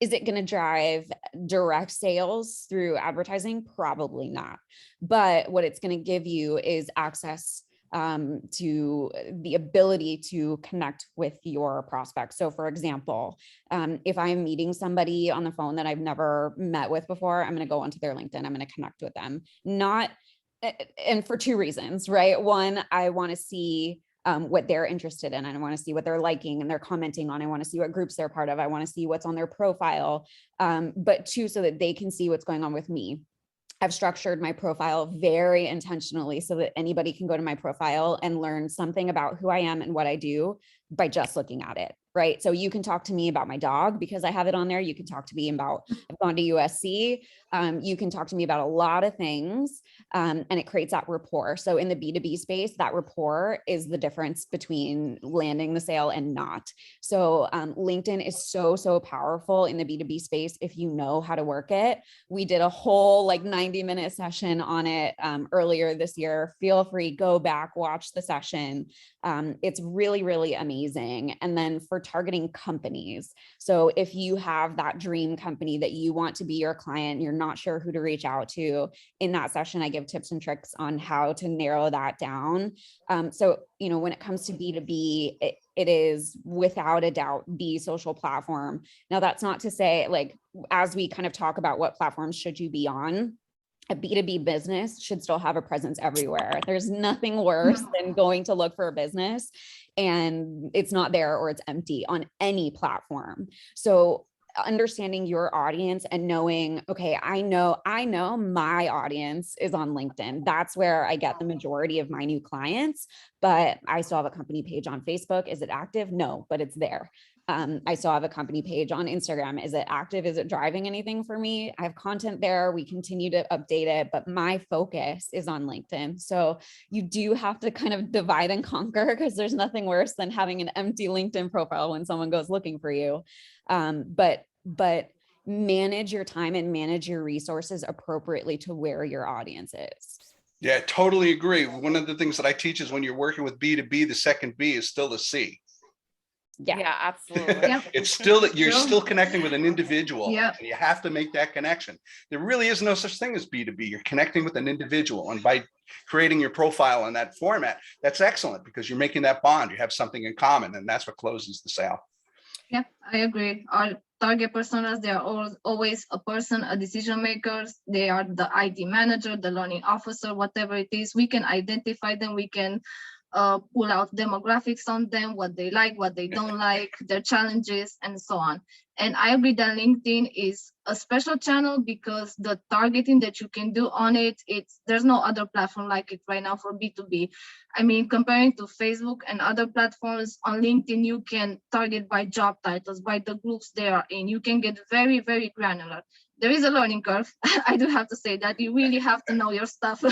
it going to drive direct sales through advertising? Probably not. But what it's going to give you is access to the ability to connect with your prospects. So for example, if I'm meeting somebody on the phone that I've never met with before, I'm going to go onto their LinkedIn, I'm going to connect with them. And for two reasons, right? One, I want to see what they're interested in. I want to see what they're liking and they're commenting on. I want to see what groups they're part of. I want to see what's on their profile. But two, so that they can see what's going on with me. I've structured my profile very intentionally so that anybody can go to my profile and learn something about who I am and what I do by just looking at it, right? So you can talk to me about my dog because I have it on there. You can talk to me about, I've gone to USC. You can talk to me about a lot of things, and it creates that rapport. So in the B2B space, that rapport is the difference between landing the sale and not. So LinkedIn is so powerful in the B2B space if you know how to work it. We did a whole 90-minute session on it earlier this year. Feel free, go back, watch the session. It's really amazing. And then for targeting companies. So if you have that dream company that you want to be your client, you're not sure who to reach out to, in that session, I give tips and tricks on how to narrow that down. So, when it comes to B2B, it is without a doubt the social platform. Now, that's not to say, as we kind of talk about what platforms should you be on, a B2B business should still have a presence everywhere. There's nothing worse than going to look for a business and it's not there or it's empty on any platform. So understanding your audience and knowing, okay, I know my audience is on LinkedIn. That's where I get the majority of my new clients, but I still have a company page on Facebook. Is it active? No, but it's there. I still have a company page on Instagram. Is it active? Is it driving anything for me? I have content there. We continue to update it, but my focus is on LinkedIn. So you do have to kind of divide and conquer, because there's nothing worse than having an empty LinkedIn profile when someone goes looking for you. But manage your time and manage your resources appropriately to where your audience is. Yeah, totally agree. One of the things that I teach is when you're working with B2B, the second B is still the C. Yeah, absolutely. Yep. It's still that you're still connecting with an individual. Yep. And you have to make that connection. There really is no such thing as B2B. You're connecting with an individual, and by creating your profile in that format, that's excellent, because you're making that bond. You have something in common, and that's what closes the sale. Yeah, I agree. Our target personas, they are always a person, a decision maker. They are the IT manager, the learning officer, whatever it is. We can identify them. We can pull out demographics on them, what they like, what they don't like, their challenges, and so on. And I agree that LinkedIn is a special channel because the targeting that you can do on it, there's no other platform like it right now for B2B. I mean, comparing to Facebook and other platforms, on LinkedIn, you can target by job titles, by the groups they are in. You can get very, very granular. There is a learning curve. I do have to say that you really have to know your stuff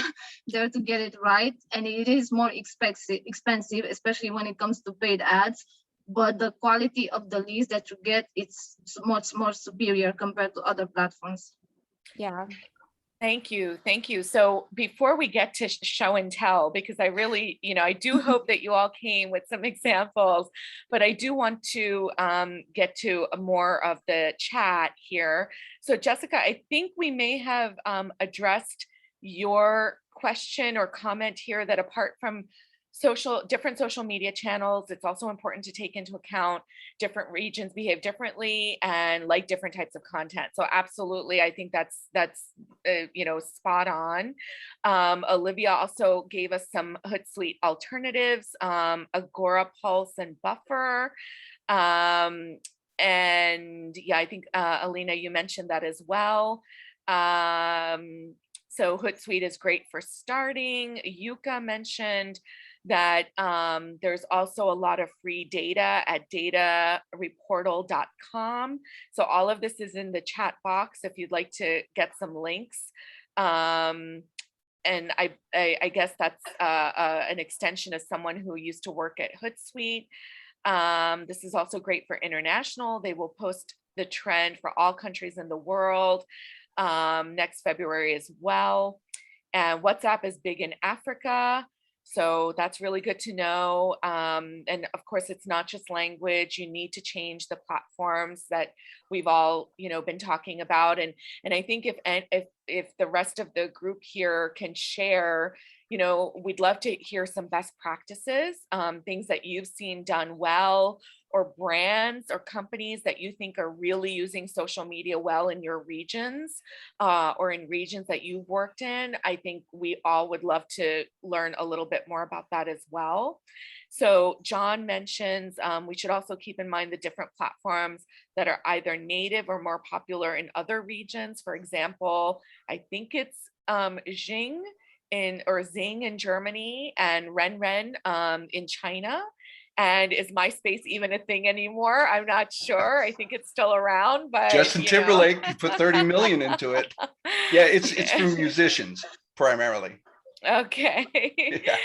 there to get it right. And it is more expensive, especially when it comes to paid ads. But the quality of the leads that you get, it's much more superior compared to other platforms. Yeah. Thank you. Thank you. So before we get to show and tell, because I really, I do hope that you all came with some examples, but I do want to get to more of the chat here. So Jessica, I think we may have addressed your question or comment here that apart from different social media channels, it's also important to take into account different regions behave differently and like different types of content. So absolutely, I think that's spot on. Olivia also gave us some Hootsuite alternatives, Agora, Pulse, and Buffer. And yeah, I think Alina, you mentioned that as well. So Hootsuite is great for starting. Yuka mentioned that there's also a lot of free data at datareportal.com. So all of this is in the chat box if you'd like to get some links. And I guess that's an extension of someone who used to work at Hootsuite. This is also great for international. They will post the trend for all countries in the world next February as well. And WhatsApp is big in Africa. So that's really good to know. And of course, it's not just language. You need to change the platforms that we've all, been talking about. And I think if the rest of the group here can share, we'd love to hear some best practices, things that you've seen done well, or brands or companies that you think are really using social media well in your regions, or in regions that you've worked in. I think we all would love to learn a little bit more about that as well. So John mentions we should also keep in mind the different platforms that are either native or more popular in other regions. For example, I think it's Xing in Germany and Renren in China. And is MySpace even a thing anymore? I'm not sure. I think it's still around, but Justin Timberlake put 30 million into it. Yeah, it's for musicians primarily. Okay. Yeah.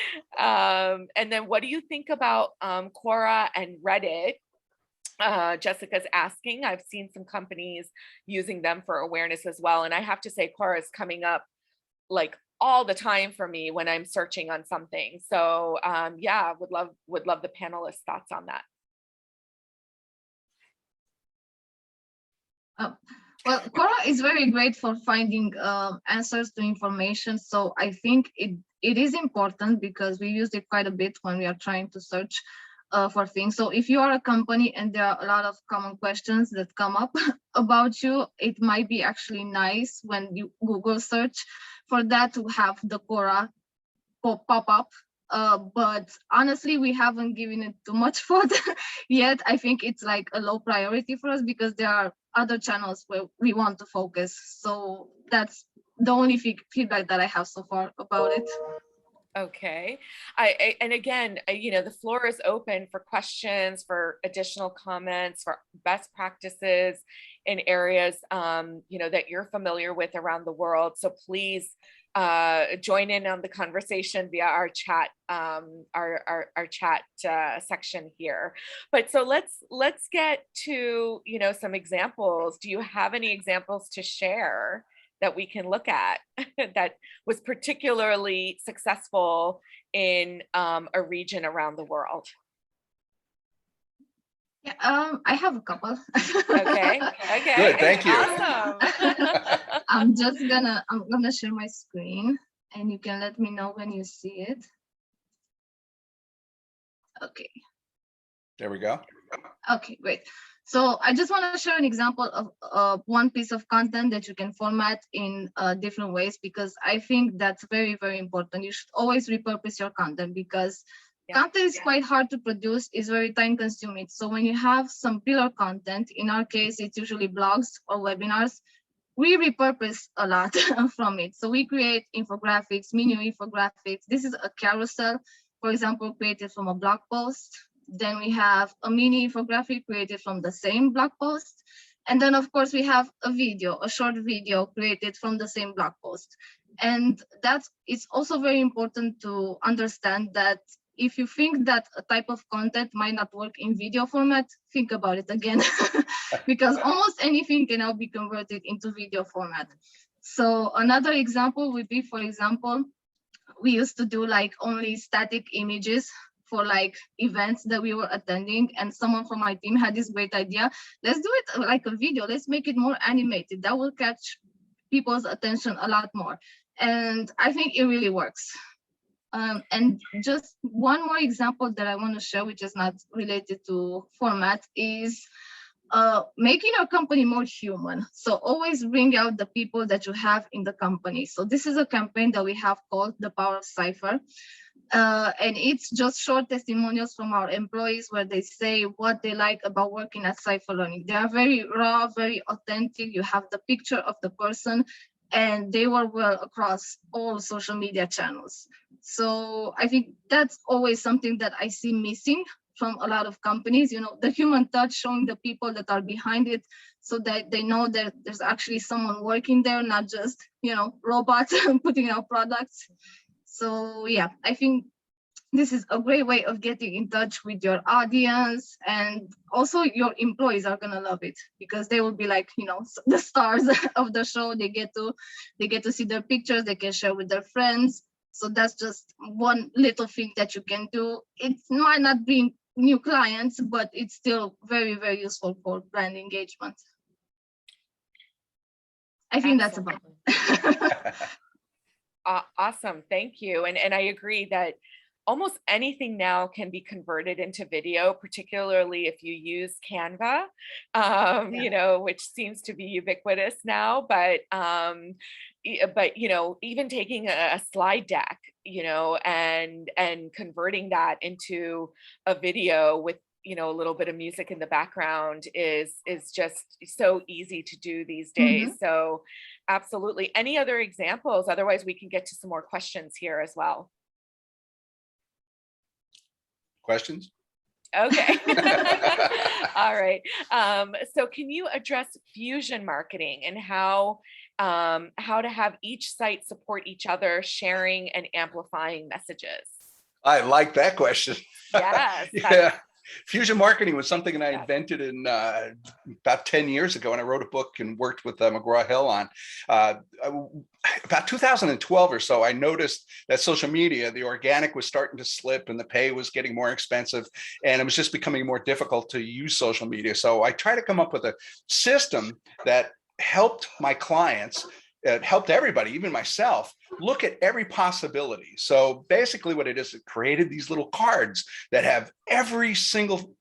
And then what do you think about Quora and Reddit? Jessica's asking. I've seen some companies using them for awareness as well. And I have to say Quora is coming up like all the time for me when I'm searching on something. So yeah, would love the panelists' thoughts on that. Well, Quora is very great for finding answers to information. So I think it is important because we use it quite a bit when we are trying to search for things. So if you are a company and there are a lot of common questions that come up about you, it might be actually nice when you Google search for that to have the Quora pop up. But honestly, we haven't given it too much thought yet. I think it's like a low priority for us because there are other channels where we want to focus. So that's the only feedback that I have so far about it. Okay. And again, the floor is open for questions, for additional comments, for best practices in areas, that you're familiar with around the world. So please join in on the conversation via our chat, our chat section here. But so let's get to, some examples. Do you have any examples to share that we can look at that was particularly successful in a region around the world? Yeah, I have a couple. Okay. Good, thank you. Awesome. I'm gonna share my screen and you can let me know when you see it. Okay. There we go. Okay, great. So I just want to share an example of one piece of content that you can format in different ways, because I think that's very, very important. You should always repurpose your content because Yeah. Content is quite hard to produce, is very time consuming. So when you have some pillar content, in our case, it's usually blogs or webinars, we repurpose a lot from it. So we create infographics, mini infographics. This is a carousel, for example, created from a blog post. Then we have a mini infographic created from the same blog post. And then of course we have a video, a short video created from the same blog post. And it's also very important to understand that if you think that a type of content might not work in video format, think about it again, because almost anything can now be converted into video format. So another example would be, for example, we used to do like only static images for like events that we were attending, and someone from my team had this great idea. Let's do it like a video. Let's make it more animated. That will catch people's attention a lot more. And I think it really works. And just one more example that I want to share, which is not related to format, is making your company more human. So always bring out the people that you have in the company. So this is a campaign that we have called The Power of CYPHER. And it's just short testimonials from our employees where they say what they like about working at CYPHER Learning. They are very raw, very authentic. You have the picture of the person, and they work well across all social media channels. So I think that's always something that I see missing from a lot of companies, you know, the human touch, showing the people that are behind it, so that they know that there's actually someone working there, not just, you know, robots putting out products. So yeah, I think this is a great way of getting in touch with your audience, and also your employees are gonna love it because they will be like, you know, the stars of the show. They get to see their pictures, they can share with their friends. So that's just one little thing that you can do. It might not bring new clients, but it's still very, very useful for brand engagement. I think that's about it. Awesome, thank you. And I agree that almost anything now can be converted into video, particularly if you use Canva, you know, which seems to be ubiquitous now. But you know, even taking a slide deck, you know, and converting that into a video with, you know, a little bit of music in the background is just so easy to do these days. So absolutely. Any other examples? Otherwise, we can get to some more questions here as well. Questions? Okay. All right. So can you address fusion marketing and how to have each site support each other, sharing and amplifying messages? I like that question. Yes. Yeah. Fusion marketing was something that I invented in about 10 years ago, and I wrote a book and worked with McGraw-Hill on. About 2012 or so, I noticed that social media, the organic was starting to slip and the pay was getting more expensive, and it was just becoming more difficult to use social media. So I tried to come up with a system that helped my clients, it helped everybody, even myself, look at every possibility. So basically what it is, it created these little cards that have every single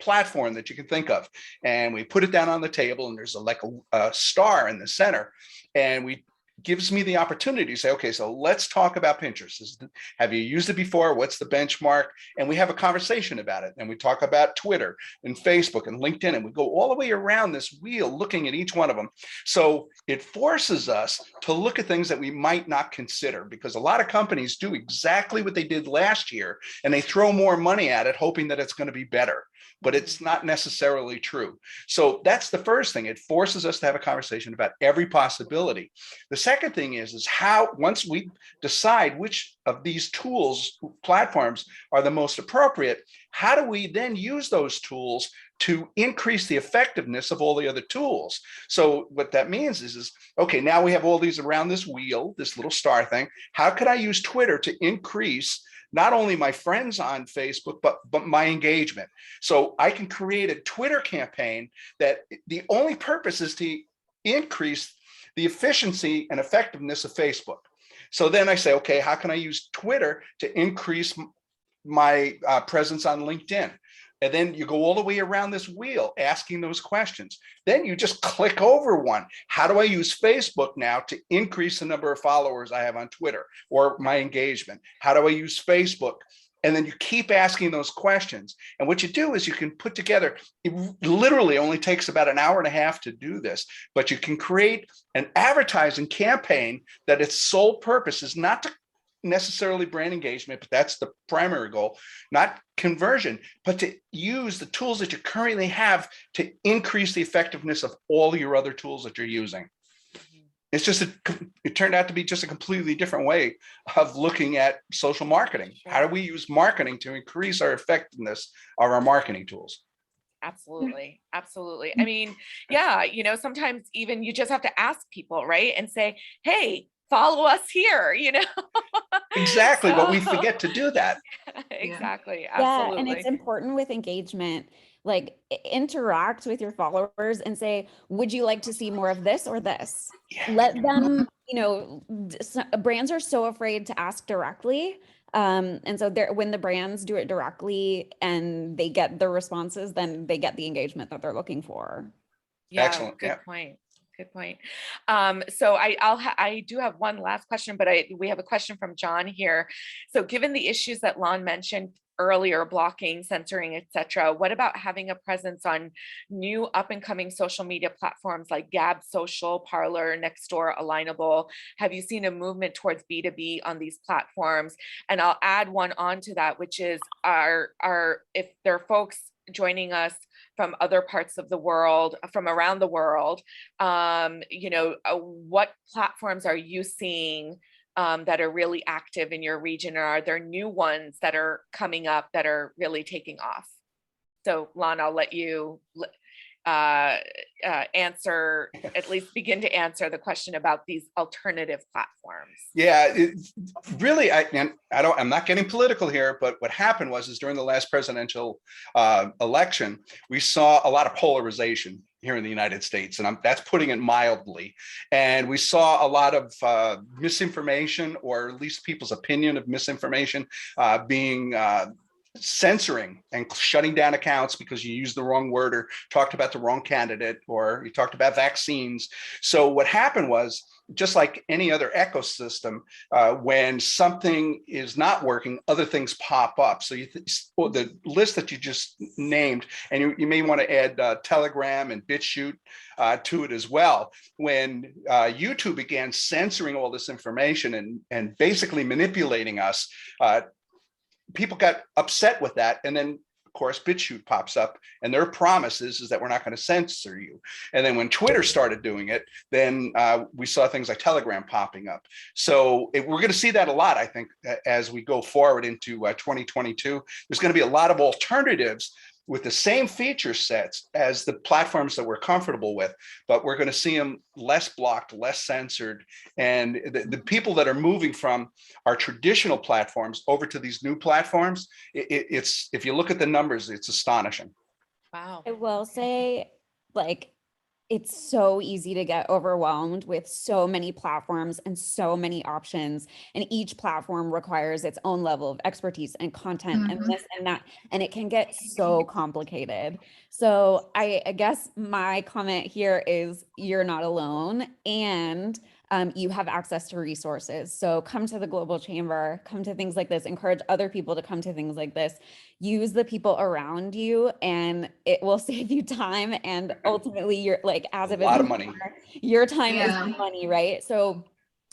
platform that you can think of. And we put it down on the table, and there's like a star in the center. And we gives me the opportunity to say, okay, so let's talk about Pinterest. Have you used it before? What's the benchmark? And we have a conversation about it. And we talk about Twitter and Facebook and LinkedIn, and we go all the way around this wheel looking at each one of them. So it forces us to look at things that we might not consider, because a lot of companies do exactly what they did last year, and they throw more money at it, hoping that it's going to be better. But it's not necessarily true. So that's the first thing. It forces us to have a conversation about every possibility. The second thing is how, once we decide which of these tools, platforms are the most appropriate, how do we then use those tools to increase the effectiveness of all the other tools? So what that means is okay, now we have all these around this wheel, this little star thing. How could I use Twitter to increase not only my friends on Facebook, but my engagement? So I can create a Twitter campaign that the only purpose is to increase the efficiency and effectiveness of Facebook. So then I say, okay, how can I use Twitter to increase my presence on LinkedIn? And then you go all the way around this wheel asking those questions. Then you just click over one. How do I use Facebook now to increase the number of followers I have on Twitter or my engagement? How do I use Facebook And then you keep asking those questions. And what you do is you can put together, it literally only takes about an hour and a half to do this, but you can create an advertising campaign that its sole purpose is not to necessarily brand engagement, but that's the primary goal, not conversion, but to use the tools that you currently have to increase the effectiveness of all your other tools that you're using. It's just, it turned out to be just a completely different way of looking at social marketing. How do we use marketing to increase our effectiveness of our marketing tools? Absolutely. Absolutely. I mean, yeah, you know, sometimes even you just have to ask people, right? And say, hey, follow us here, you know? Exactly, but we So- forget to do that. Exactly. Yeah, Absolutely. and it's important with engagement, like interact with your followers and say, would you like to see more of this or this? Yeah. Let them, you know, brands are so afraid to ask directly. And so when the brands do it directly and they get the responses, then they get the engagement that they're looking for. Yeah, Excellent. good Yeah. point. Good point. So I do have one last question, but we have a question from John here. So given the issues that Lon mentioned earlier, blocking, censoring, etc., what about having a presence on new up and coming social media platforms like Gab Social, Parler, Nextdoor, Alignable? Have you seen a movement towards B2B on these platforms? And I'll add one on to that, which is if there are folks joining us from other parts of the world, from around the world, you know, what platforms are you seeing that are really active in your region, or are there new ones that are coming up that are really taking off? So Lon, I'll let you answer, at least begin to answer the question about these alternative platforms. Yeah, really, I'm not getting political here, but what happened was during the last presidential election, we saw a lot of polarization here in the United States, and that's putting it mildly. And we saw a lot of misinformation, or at least people's opinion of misinformation, being censoring and shutting down accounts because you used the wrong word or talked about the wrong candidate or you talked about vaccines. So what happened was, just like any other ecosystem, when something is not working, other things pop up. So the list that you just named, and you may want to add Telegram and BitChute to it as well. When YouTube began censoring all this information and basically manipulating us, people got upset with that. And then, of course, BitChute pops up, and their promise is that we're not going to censor you. And then when Twitter started doing it, then we saw things like Telegram popping up. So we're going to see that a lot, I think, as we go forward into 2022. There's going to be a lot of alternatives with the same feature sets as the platforms that we're comfortable with, but we're going to see them less blocked, less censored. And the people that are moving from our traditional platforms over to these new platforms, it's, if you look at the numbers, it's astonishing. Wow. I will say, like, it's so easy to get overwhelmed with so many platforms and so many options. And each platform requires its own level of expertise and content and this and that. And it can get so complicated. So I guess my comment here is you're not alone, and you have access to resources. So come to the Global Chamber, come to things like this, encourage other people to come to things like this, use the people around you, and it will save you time. And ultimately you're like, as a lot of money, your time is money, right? So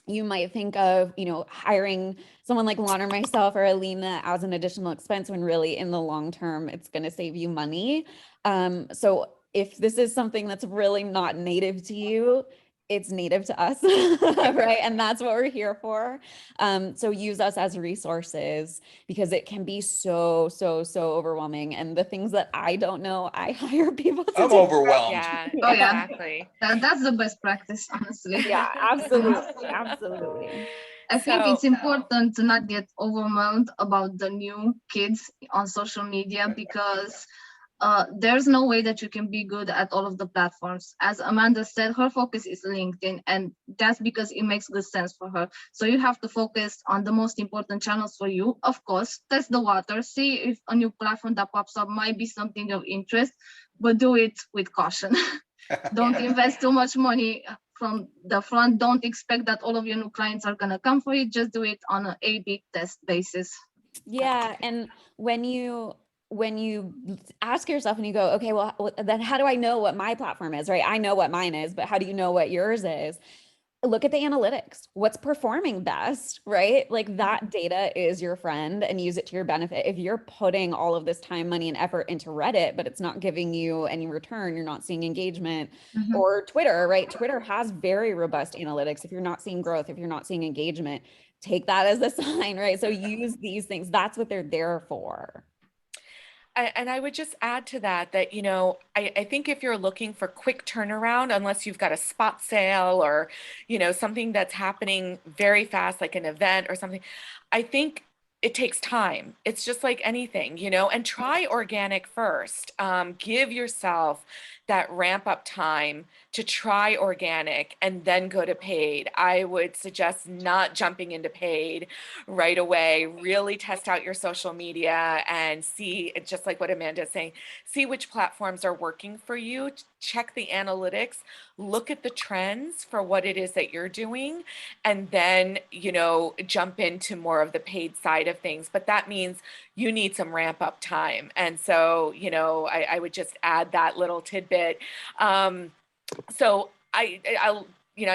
you might think of, you know, hiring someone like Lon or myself or Alina as an additional expense, when really in the long term, it's going to save you money. So if this is something that's really not native to you, it's native to us, right? And that's what we're here for. So use us as resources, because it can be so overwhelming. And the things that I don't know, I hire people to I'm do. overwhelmed. Yeah, Oh, yeah. exactly. That's the best practice, honestly. Yeah, absolutely. Absolutely. I think So- it's important to not get overwhelmed about the new kids on social media, because there's no way that you can be good at all of the platforms. As Amanda said, her focus is LinkedIn, and that's because it makes good sense for her. So you have to focus on the most important channels for you. Of course, test the water, see if a new platform that pops up might be something of interest, but do it with caution. Don't invest too much money from the front. Don't expect that all of your new clients are going to come for it. Just do it on an A/B test basis. Yeah, and when you ask yourself and you go, okay, well, then how do I know what my platform is, right? I know what mine is, but how do you know what yours is? Look at the analytics. What's performing best, right? Like that data is your friend and use it to your benefit. If you're putting all of this time, money, and effort into Reddit, but it's not giving you any return, you're not seeing engagement, Mhm. or Twitter, right? Twitter has very robust analytics. If you're not seeing growth, if you're not seeing engagement, take that as a sign, right? So use these things. That's what they're there for. And I would just add to that, I think if you're looking for quick turnaround, unless you've got a spot sale or, something that's happening very fast, like an event or something, I think it takes time. It's just like anything, and try organic first. Give yourself that ramp up time to try organic and then go to paid. I would suggest not jumping into paid right away. Really test out your social media and see, just like what Amanda's saying, see which platforms are working for you. Check the analytics, look at the trends for what it is that you're doing, and then, jump into more of the paid side of things. But that means you need some ramp up time. And so, I would just add that little tidbit. So I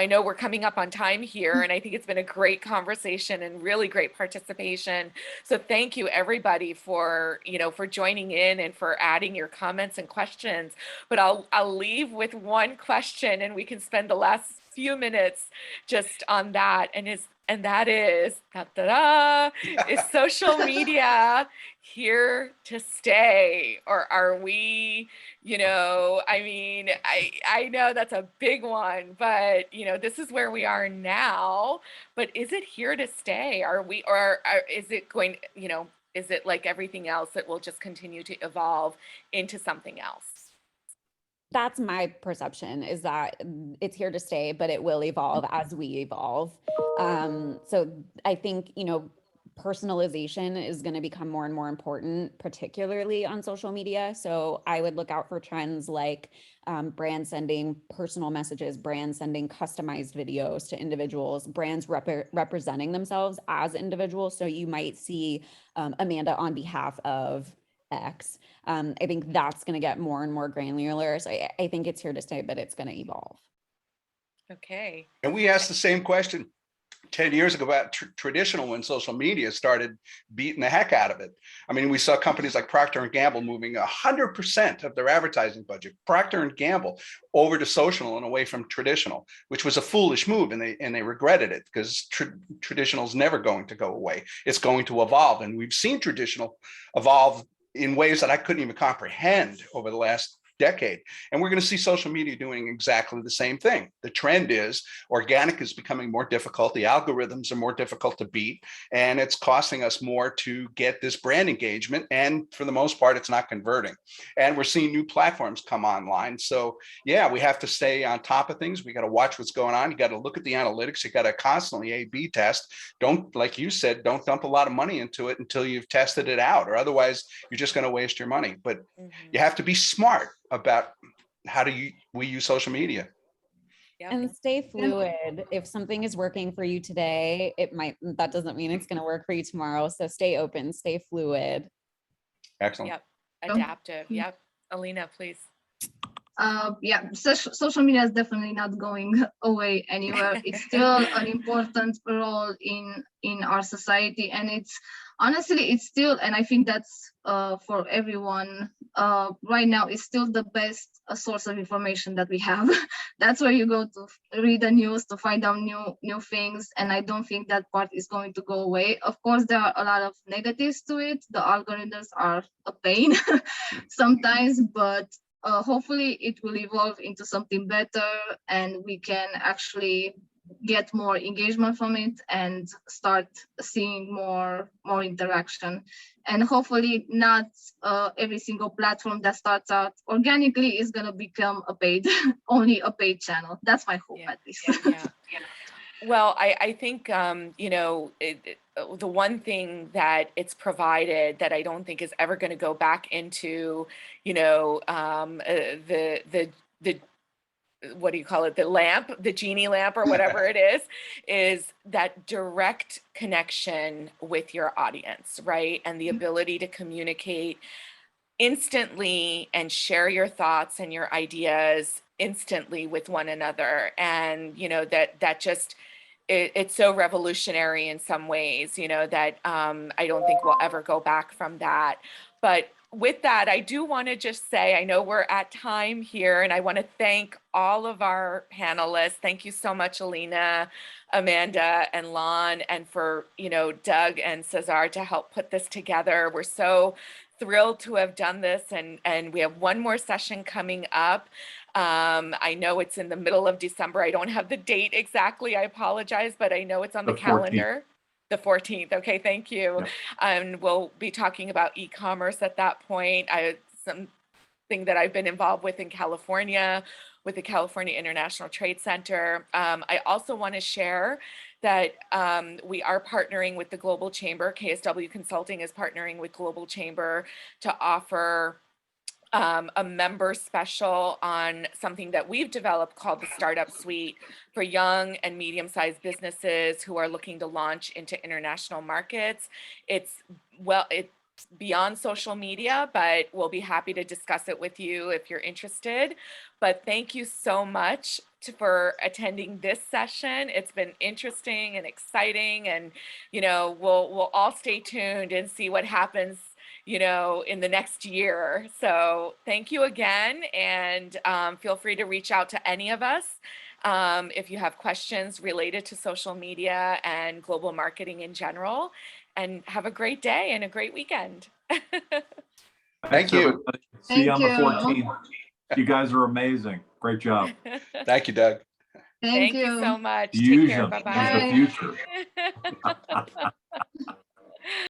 know we're coming up on time here, and I think it's been a great conversation and really great participation. So thank you everybody for joining in and for adding your comments and questions. But I'll leave with one question, and we can spend the last few minutes just on that. And that is, is social media here to stay, or are we, I know that's a big one, but this is where we are now, but is it here to stay? Is it going, is it like everything else that will just continue to evolve into something else? That's my perception, is that it's here to stay, but it will evolve as we evolve. So I think, personalization is going to become more and more important, particularly on social media. So I would look out for trends like brands sending personal messages, brands sending customized videos to individuals, brands representing themselves as individuals. So you might see Amanda on behalf of X. I think that's going to get more and more granular. So I think it's here to stay, but it's going to evolve. Okay. And we asked the same question 10 years ago about traditional, when social media started beating the heck out of it. I mean, we saw companies like Procter & Gamble moving 100% of their advertising budget, Procter & Gamble, over to social and away from traditional, which was a foolish move, and they regretted it, because traditional is never going to go away. It's going to evolve, and we've seen traditional evolve in ways that I couldn't even comprehend over the last decade. And we're going to see social media doing exactly the same thing. The trend is organic is becoming more difficult. The algorithms are more difficult to beat, and it's costing us more to get this brand engagement. And for the most part, it's not converting. And we're seeing new platforms come online. So yeah, we have to stay on top of things. We got to watch what's going on. You got to look at the analytics. You got to constantly A/B test. Don't, like you said, don't dump a lot of money into it until you've tested it out, or otherwise you're just going to waste your money. But you have to be smart about how we use social media. Yep. And stay fluid. If something is working for you today, that doesn't mean it's going to work for you tomorrow. So stay open, stay fluid. Excellent. Yep. Adaptive. Yep. Alina, please. Yeah, social media is definitely not going away anywhere. It's still an important role in our society, and it's still, and I think that's for everyone right now, it's still the best source of information that we have. That's where you go to read the news, to find out new things, and I don't think that part is going to go away. Of course, there are a lot of negatives to it. The algorithms are a pain sometimes, but hopefully it will evolve into something better, and we can actually get more engagement from it and start seeing more interaction. And hopefully not every single platform that starts out organically is going to become only a paid channel. That's my hope, at least. Yeah. Well, I think, the one thing that it's provided that I don't think is ever going to go back into, the what do you call it? The lamp, the genie lamp or whatever it is that direct connection with your audience, right? And the ability to communicate instantly and share your thoughts and your ideas instantly with one another. And, that just, it's so revolutionary in some ways, that I don't think we'll ever go back from that. But with that, I do want to just say, I know we're at time here, and I want to thank all of our panelists. Thank you so much, Alina, Amanda, and Lon, and for, Doug and Cesar to help put this together. We're so thrilled to have done this, and we have one more session coming up. I know it's in the middle of December. I don't have the date exactly. I apologize, but I know it's on the 14th. calendar. The 14th. Okay, thank you. Yep. And we'll be talking about e-commerce at that point. Something that I've been involved with in California with the California International Trade Center. I also want to share that we are partnering with the Global Chamber. KSW Consulting is partnering with Global Chamber to offer a member special on something that we've developed called the Startup Suite for young and medium-sized businesses who are looking to launch into international markets. It's beyond social media, but we'll be happy to discuss it with you if you're interested. But thank you so much for attending this session. It's been interesting and exciting, and we'll all stay tuned and see what happens in the next year. So thank you again, and feel free to reach out to any of us if you have questions related to social media and global marketing in general. And have a great day and a great weekend. Thank you. Everybody. See you on the Thank you. 14th. You guys are amazing. Great job. Thank you, Doug. Thank you so much. Take care. Fusion Bye-bye. is the future.